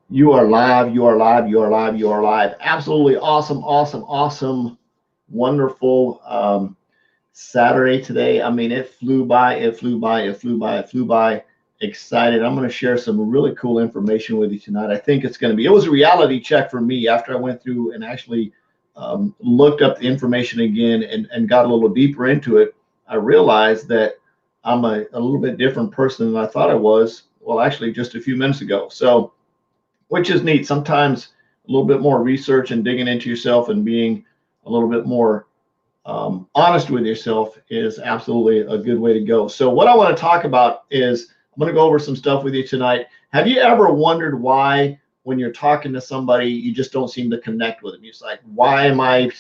You are live, you are live, you are live, you are live. Absolutely awesome, awesome, awesome, wonderful Saturday today. I mean, it flew by, it flew by, it flew by, it flew by. Excited. I'm going to share some really cool information with you tonight. I think it's going to be, it was a reality check for me after I went through and actually looked up the information again and got a little deeper into it. I realized that I'm a little bit different person than I thought I was. Well, actually, just a few minutes ago. So, which is neat. Sometimes a little bit more research and digging into yourself and being a little bit more honest with yourself is absolutely a good way to go. So, what I want to talk about is I'm going to go over some stuff with you tonight. Have you ever wondered why, when you're talking to somebody, you just don't seem to connect with them? It's like, why am I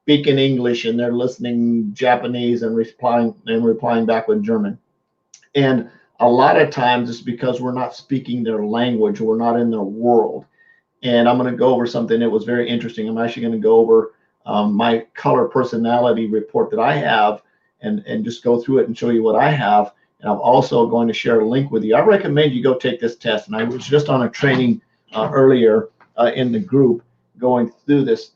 speaking English and they're listening Japanese and replying back with German? And a lot of times it's because we're not speaking their language, we're not in their world. And I'm going to go over something that was very interesting. I'm actually going to go over my color personality report that I have and just go through it and show you what I have. And I'm also going to share a link with you. I recommend you go take this test. And I was just on a training earlier in the group going through this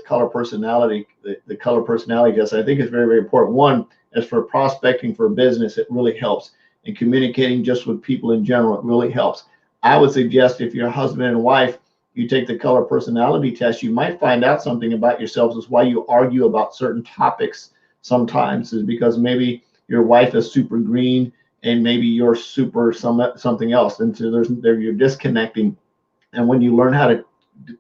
color personality, the color personality test. I think it's very, very important. One, as for prospecting for business, it really helps. And communicating just with people in general, it really helps. I would suggest if you're a husband and wife, you take the color personality test, you might find out something about yourselves. Is why you argue about certain topics sometimes, is because maybe your wife is super green and maybe you're super something else. And so you're disconnecting. And when you learn how to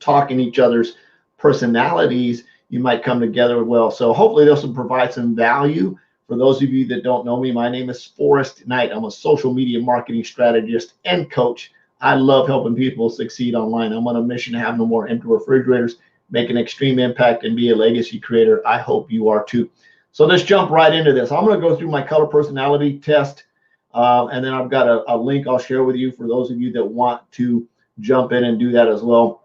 talk in each other's personalities, you might come together well. So hopefully this will provide some value. For those of you that don't know me, my name is Forrest Knight. I'm a social media marketing strategist and coach. I love helping people succeed online. I'm on a mission to have no more empty refrigerators, make an extreme impact, and be a legacy creator. I hope you are too. So let's jump right into this. I'm going to go through my color personality test, and then I've got a link I'll share with you for those of you that want to jump in and do that as well.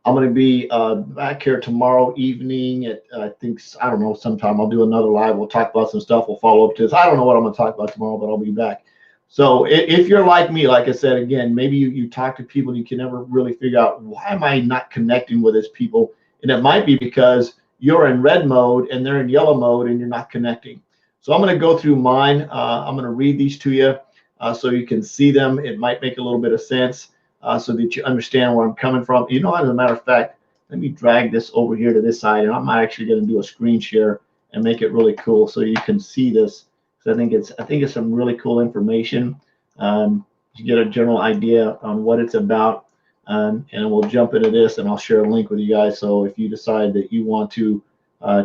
I'm going to be back here tomorrow evening at, I think, I don't know, sometime. I'll do another live. We'll talk about some stuff. We'll follow up to this. I don't know what I'm going to talk about tomorrow, but I'll be back. So if you're like me, like I said, again, maybe you talk to people and you can never really figure out, why am I not connecting with these people? And it might be because you're in red mode and they're in yellow mode and you're not connecting. So I'm going to go through mine. I'm going to read these to you so you can see them. It might make a little bit of sense so that you understand where I'm coming from. You know, as a matter of fact, let me drag this over here to this side, and I'm actually going to do a screen share and make it really cool so you can see this. So I think it's some really cool information to get a general idea on what it's about. And we'll jump into this, and I'll share a link with you guys. So if you decide that you want to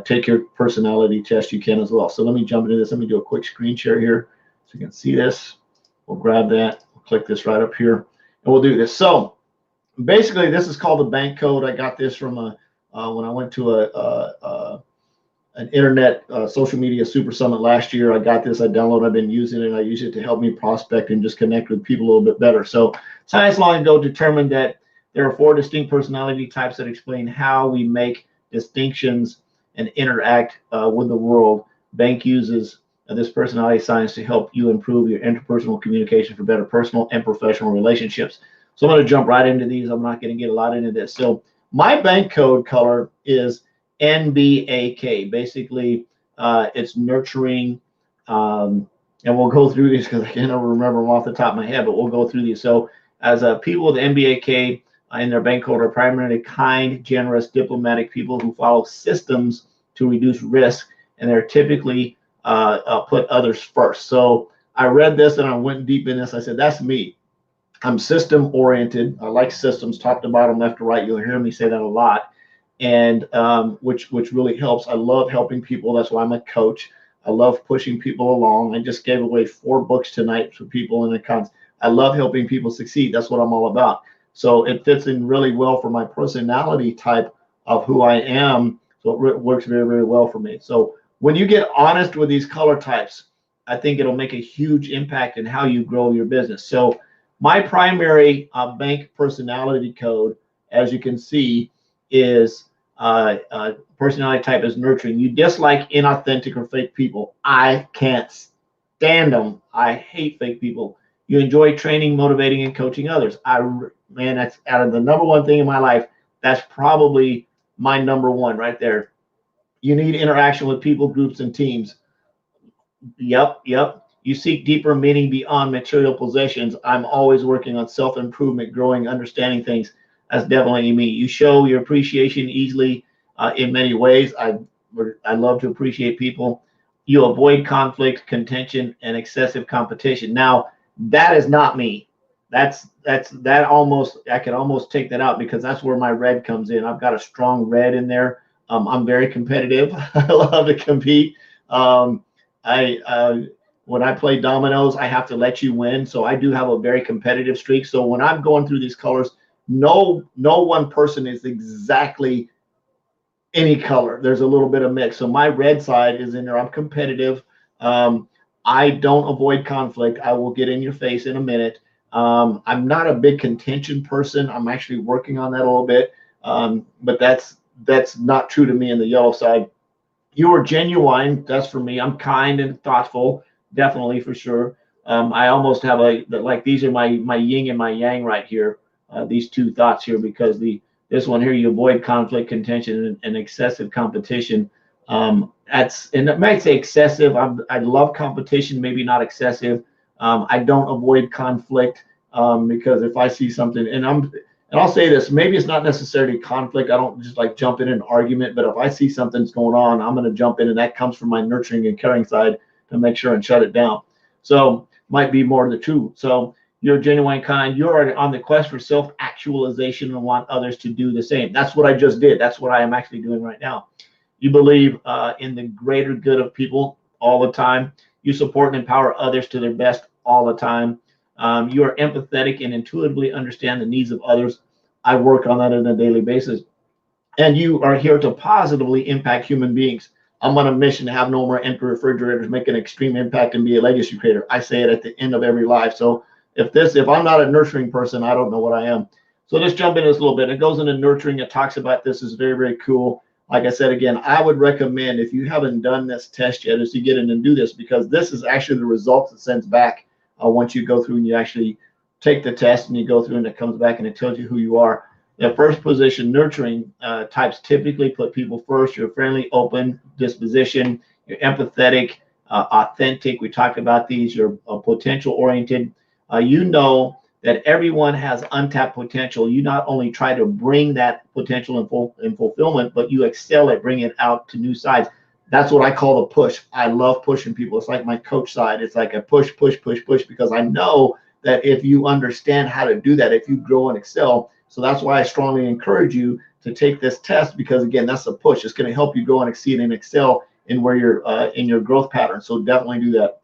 take your personality test, you can as well. So let me jump into this. Let me do a quick screen share here so you can see this. We'll grab that. We'll click this right up here, and we'll do this. So basically, this is called the bank code. I got this from when I went to an internet social media super summit last year. I got this, I downloaded, I've been using it, and I use it to help me prospect and just connect with people a little bit better. So science long ago determined that there are 4 distinct personality types that explain how we make distinctions and interact with the world. Bank uses this personality science to help you improve your interpersonal communication for better personal and professional relationships. So I'm going to jump right into these. I'm not going to get a lot into this. So my bank code color is NBAK. Basically, it's nurturing, and we'll go through these because I can't ever remember them off the top of my head, but we'll go through these. So as people with NBAK in their bank code are primarily kind, generous, diplomatic people who follow systems to reduce risk, and they're typically put others first. So I read this and I went deep in this. I said, that's me. I'm system oriented. I like systems, top to bottom, left to right. You'll hear me say that a lot, and which really helps. I love helping people. That's why I'm a coach. I love pushing people along. I just gave away 4 books tonight for people in the cons. I love helping people succeed. That's what I'm all about. So it fits in really well for my personality type of who I am. So it works very, very well for me. So when you get honest with these color types, I think it'll make a huge impact in how you grow your business. So my primary bank personality code, as you can see, is personality type is nurturing. You dislike inauthentic or fake people. I can't stand them. I hate fake people. You enjoy training, motivating, and coaching others. Man, that's out of the number one thing in my life. That's probably my number one right there. You need interaction with people, groups, and teams. Yep, yep. You seek deeper meaning beyond material possessions. I'm always working on self improvement, growing, understanding things. That's definitely me. You show your appreciation easily in many ways. I love to appreciate people. You avoid conflict, contention, and excessive competition. Now, that is not me. That almost I can almost take that out because that's where my red comes in. I've got a strong red in there. I'm very competitive. I love to compete. I when I play dominoes, I have to let you win. So I do have a very competitive streak. So when I'm going through these colors, no one person is exactly any color. There's a little bit of mix. So my red side is in there. I'm competitive. Um, I don't avoid conflict. I will get in your face in a minute. I'm not a big contention person. I'm actually working on that a little bit. But that's not true to me in the yellow side. You are genuine. That's for me. I'm kind and thoughtful, definitely for sure. I almost have like these are my yin and my yang right here. These two thoughts here because this one here you avoid conflict, contention, and excessive competition. And it might say excessive. I love competition, maybe not excessive. I don't avoid conflict because if I see something and I'll say this, maybe it's not necessarily conflict. I don't just like jump in an argument, but if I see something's going on, I'm going to jump in, and that comes from my nurturing and caring side to make sure and shut it down. So might be more the truth. So you're genuine, kind. You're on the quest for self-actualization and want others to do the same. That's what I just did. That's what I am actually doing right now. You believe in the greater good of people all the time. You support and empower others to their best all the time. You are empathetic and intuitively understand the needs of others. I work on that on a daily basis. And you are here to positively impact human beings. I'm on a mission to have no more empty refrigerators, make an extreme impact, and be a legacy creator. I say it at the end of every life. So if I'm not a nurturing person, I don't know what I am. So let's jump into this a little bit. It goes into nurturing. It talks about this. Is very, very cool. Like I said, again, I would recommend if you haven't done this test yet is to get in and do this because this is actually the results it sends back once you go through and you actually take the test and you go through and it comes back and it tells you who you are. The first position, nurturing types typically put people first. You're friendly, open disposition. You're empathetic, authentic. We talked about these. You're potential oriented. You know that everyone has untapped potential. You not only try to bring that potential in fulfillment, but you excel at bringing it out to new sides. That's what I call the push. I love pushing people. It's like my coach side. It's like a push, push, push, push, because I know that if you understand how to do that, if you grow and excel. So that's why I strongly encourage you to take this test because, again, that's a push. It's going to help you grow and exceed and excel in where you're in your growth pattern. So definitely do that.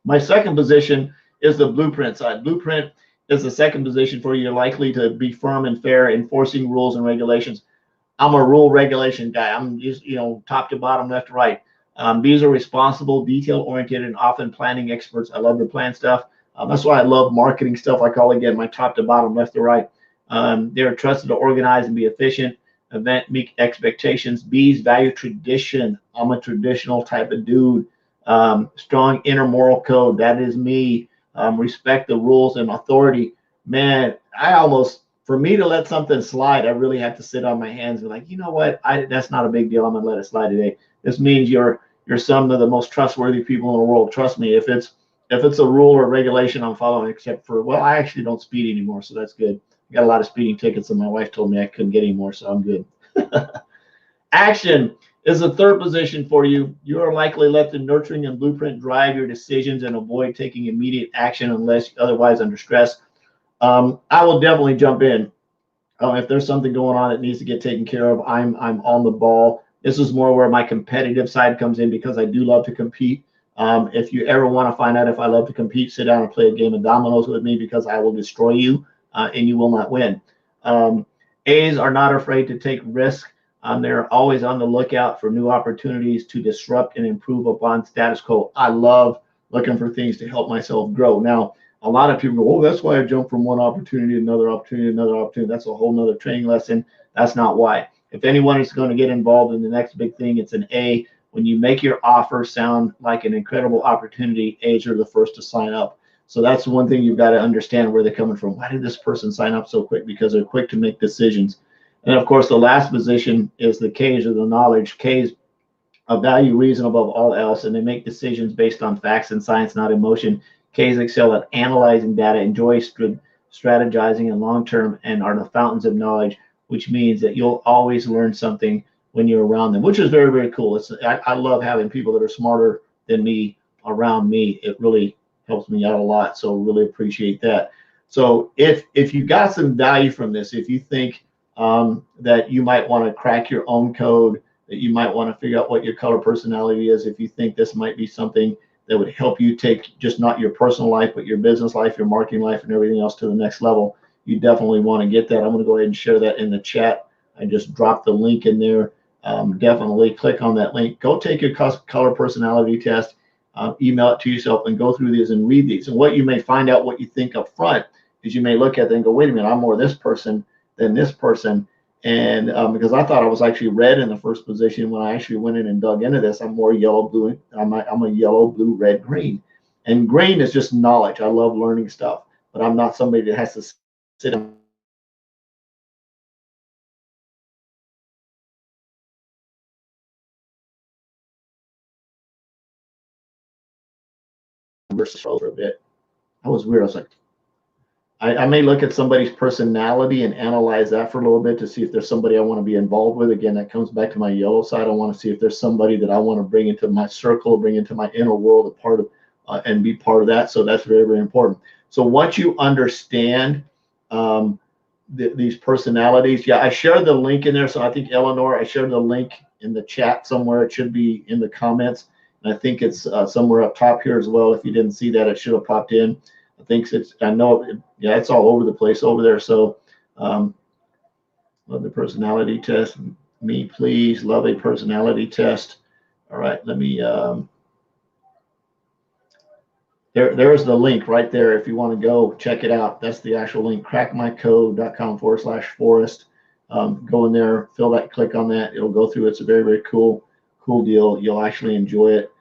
My second position is the blueprint side. Blueprint is the second position for you. You're likely to be firm and fair, enforcing rules and regulations. I'm a rule regulation guy. I'm just, top to bottom, left to right. These are responsible, detail oriented, and often planning experts. I love to plan stuff. That's why I love marketing stuff. I call, again, my top to bottom, left to right. They're trusted to organize and be efficient, meet expectations. B's value tradition. I'm a traditional type of dude. Strong inner moral code. That is me. Respect the rules and authority. Man, for me to let something slide, I really have to sit on my hands and like, you know what? That's not a big deal. I'm gonna let it slide today. This means you're some of the most trustworthy people in the world. Trust me. If it's a rule or regulation, I'm following. Except for, well, I actually don't speed anymore, so that's good. I got a lot of speeding tickets, and my wife told me I couldn't get any more, so I'm good. Action is the third position for you. You are likely let the nurturing and blueprint drive your decisions and avoid taking immediate action unless otherwise under stress. I will definitely jump in. If there's something going on that needs to get taken care of, I'm on the ball. This is more where my competitive side comes in because I do love to compete. If you ever want to find out if I love to compete, sit down and play a game of dominoes with me because I will destroy you and you will not win. A's are not afraid to take risk. They're always on the lookout for new opportunities to disrupt and improve upon status quo. I love looking for things to help myself grow. Now, a lot of people go, oh, that's why I jump from one opportunity to another opportunity to another opportunity. That's a whole nother training lesson. That's not why. If anyone is going to get involved in the next big thing, it's an A. When you make your offer sound like an incredible opportunity, A's are the first to sign up. So that's one thing you've got to understand where they're coming from. Why did this person sign up so quick? Because they're quick to make decisions. And of course, the last position is the K's, or the knowledge. K's value reason above all else, and they make decisions based on facts and science, not emotion. K's excel at analyzing data, enjoy strategizing and long term, and are the fountains of knowledge, which means that you'll always learn something when you're around them, which is very, very cool. I love having people that are smarter than me around me. It really helps me out a lot. So really appreciate that. So if you got some value from this, if you think that you might want to crack your own code, that you might want to figure out what your color personality is, if you think this might be something that would help you take just not your personal life, but your business life, your marketing life, and everything else to the next level, you definitely want to get that. I'm going to go ahead and share that in the chat. I just dropped the link in there. Definitely click on that link. Go take your color personality test, email it to yourself, and go through these and read these. And what you may find out, what you think up front, is you may look at it and go, wait a minute, I'm more this person than this person. And because I thought I was actually red in the first position, when I actually went in and dug into this, I'm more yellow, blue. I'm a yellow, blue, red, green. And green is just knowledge. I love learning stuff, but I'm not somebody that has to sit down for a bit. That was weird. I was like, I may look at somebody's personality and analyze that for a little bit to see if there's somebody I want to be involved with. Again, that comes back to my yellow side. I want to see if there's somebody that I want to bring into my circle, bring into my inner world, a part of, and be part of that. So that's very, very important. So once you understand these personalities, yeah, I shared the link in there. So I think Eleanor, I shared the link in the chat somewhere. It should be in the comments, and I think it's somewhere up top here as well. If you didn't see that, it should have popped in. I think it's, I know, yeah, it's all over the place over there. So love the personality test. Me, please, love a personality test. All right, let me, there's the link right there. If you want to go check it out, that's the actual link, crackmycode.com/forest. Go in there, fill that, click on that. It'll go through. It's a very, very cool deal. You'll actually enjoy it.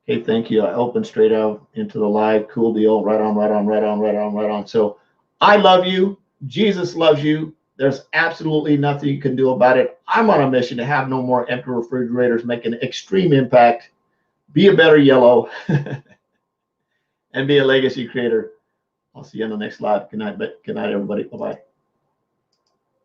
Okay, thank you. I opened straight out into the live. Cool deal. Right on, right on, right on, right on, right on. So I love you. Jesus loves you. There's absolutely nothing you can do about it. I'm on a mission to have no more empty refrigerators, make an extreme impact, be a better yellow, and be a legacy creator. I'll see you on the next live. Good night, everybody. Bye-bye.